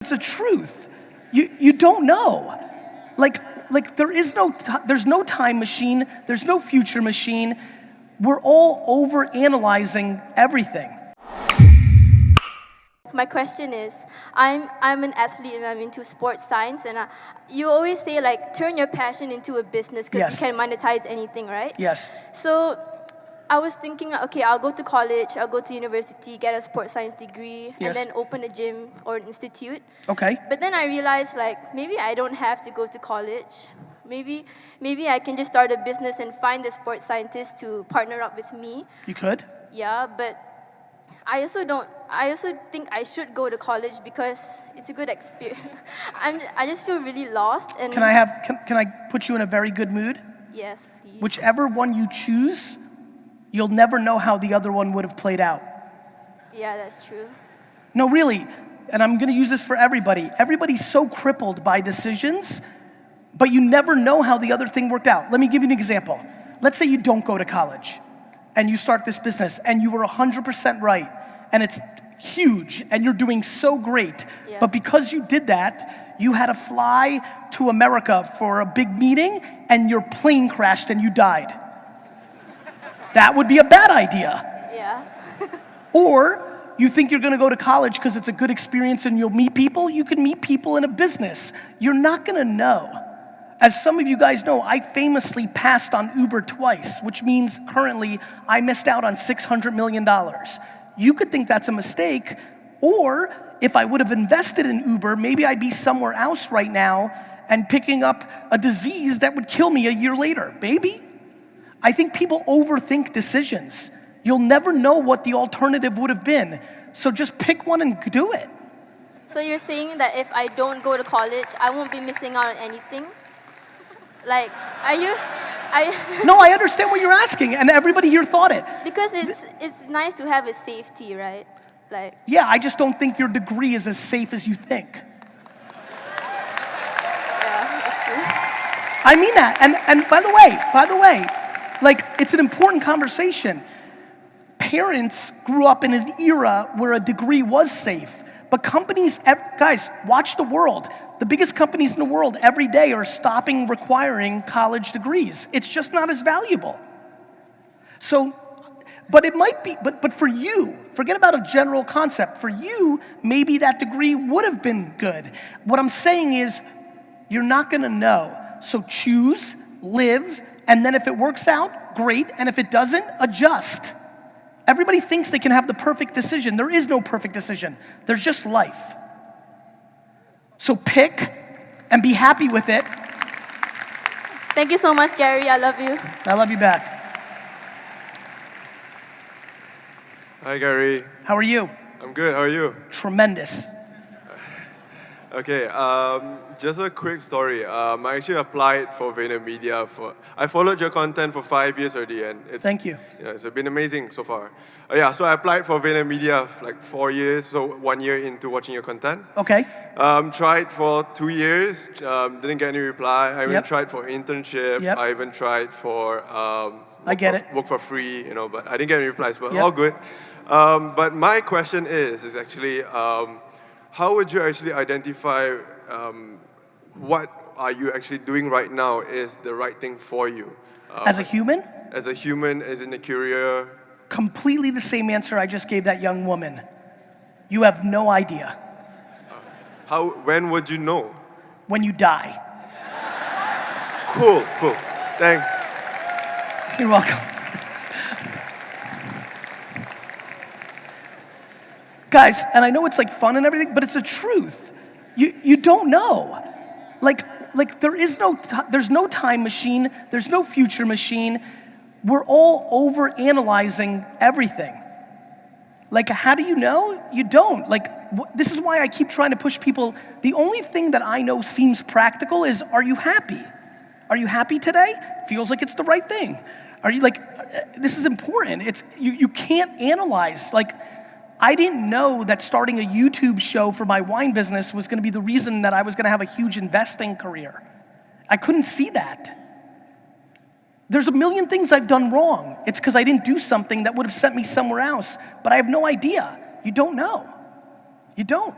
It's the truth. You don't know. Like there's no time machine, there's no future machine. We're all over-analyzing everything. My question is, I'm an athlete and I'm into sports science, and you always say like turn your passion into a business because Yes. you can monetize anything, right? Yes. So I was thinking, okay, I'll go to college, I'll go to university, get a sports science degree, Yes. and then open a gym or an institute. Okay. But then I realized like maybe I don't have to go to college. Maybe I can just start a business and find a sports scientist to partner up with me. You could. Yeah, but I also think I should go to college because it's a good experience. I just feel really lost. And Can I put you in a very good mood? Yes, please. Whichever one you choose, you'll never know how the other one would have played out. Yeah, that's true. No, really, and I'm gonna use this for everybody. Everybody's so crippled by decisions, but you never know how the other thing worked out. Let me give you an example. Let's say you don't go to college and you start this business and you were 100% right and it's huge and you're doing so great. Yeah. But because you did that, you had to fly to America for a big meeting and your plane crashed and you died. That would be a bad idea. Yeah. Or you think you're gonna go to college because it's a good experience and you'll meet people. You can meet people in a business. You're not gonna know. As some of you guys know, I famously passed on Uber twice, which means currently I missed out on $600 million. You could think that's a mistake, or if I would have invested in Uber, maybe I'd be somewhere else right now and picking up a disease that would kill me a year later. Maybe. I think people overthink decisions. You'll never know what the alternative would have been. So just pick one and do it. So you're saying that if I don't go to college, I won't be missing out on anything? Like, No, I understand what you're asking, and everybody here thought it. Because it's nice to have a safety, right? Like. Yeah, I just don't think your degree is as safe as you think. Yeah, that's true. I mean that, and by the way, like, it's an important conversation. Parents grew up in an era where a degree was safe, but companies, guys, watch the world. The biggest companies in the world every day are stopping requiring college degrees. It's just not as valuable. So, but it might be, but for you, forget about a general concept. For you, maybe that degree would have been good. What I'm saying is, you're not gonna know. So choose, live, and then if it works out, great, and if it doesn't, adjust. Everybody thinks they can have the perfect decision. There is no perfect decision. There's just life. So pick and be happy with it. Thank you so much, Gary. I love you. I love you back. Hi, Gary. How are you? I'm good. How are you? Tremendous. Okay, just a quick story. I actually applied for VaynerMedia. I followed your content for 5 years already, and Thank you. Yeah, it's been amazing so far. Yeah, so I applied for VaynerMedia for like 4 years, so 1 year into watching your content. Okay. Tried for 2 years, didn't get any reply. I even tried for internship. Yep. I even tried for work for free, but I didn't get any replies. But all good. But my question is actually, how would you actually identify what are you actually doing right now is the right thing for you? As a human? As a human, as in a career? Completely the same answer I just gave that young woman. You have no idea. When would you know? When you die. Cool. Thanks. You're welcome. Guys, and I know it's like fun and everything, but it's the truth. You don't know. Like there's no time machine, there's no future machine. We're all over-analyzing everything. Like, how do you know? You don't. Like, this is why I keep trying to push people. The only thing that I know seems practical is, are you happy? Are you happy today? Feels like it's the right thing. Are you this is important. You can't analyze. Like, I didn't know that starting a YouTube show for my wine business was gonna be the reason that I was gonna have a huge investing career. I couldn't see that. There's a million things I've done wrong. It's because I didn't do something that would have sent me somewhere else, but I have no idea. You don't know. You don't.